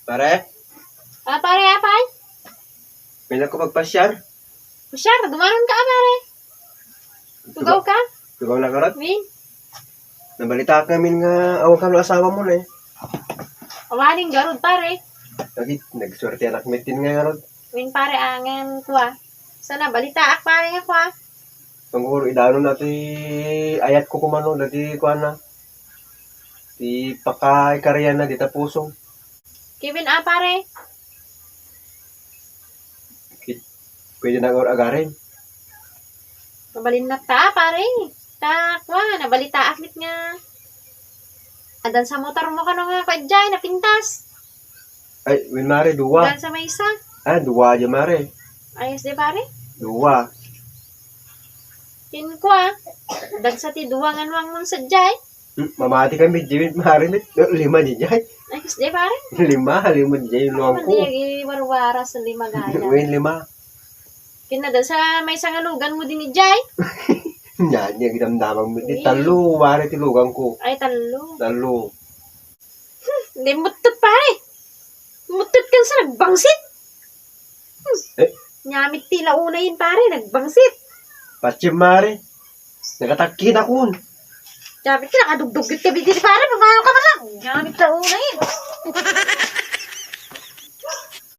Pare, Pare, apay? may nakapagpasyar. Masyar, dumanon ka, pare. Tugaw ka? Tugaw na karat. Win. Nabalita kami nga awang kami asawa mo na eh. Awaling garod, pare. Lagi, nagswerte anak mitin nga karot. Win, pare, angen kuha. Sana, balita ak, pare nga kuha. Panguro, idano na ti ayat ko kumano, dati kuha na. Ti pakaikarya na, di tapusong. Kevin, pare. Pwede na agarin. Nabalin na ta, pare. Ta, kuha, nabalita aklit nga. Adan sa motor mo ka nung kadjay, napintas. Ay, win mare, duwa. Dan sa may isa. Duwa aja mare. Ayos di, pare. Duwa. Tin kuha. Dan sa ti duwangan wang mong sadjay. Mamati kami, Jimit mare, lima di jay. Ayos di, pare. Lima di jay yung luwang ko. Hindi, warwaras na lima gaya. Win, lima. Kinada sa may sangalugan mo din ni Jai. Yan, yung damdamang mo. Di talo, mare, tilugan ko. Ay, talo. Talo. Hindi, mutot pare. Mutot ka sa nagbangsit. Nyamit tila una yun pare, nagbangsit. Patsim, mare. Nagatakit akon. Nyamit ka, nakadugdugit ka bidili pare, pamalo ka man lang. Nyamit tila una yun.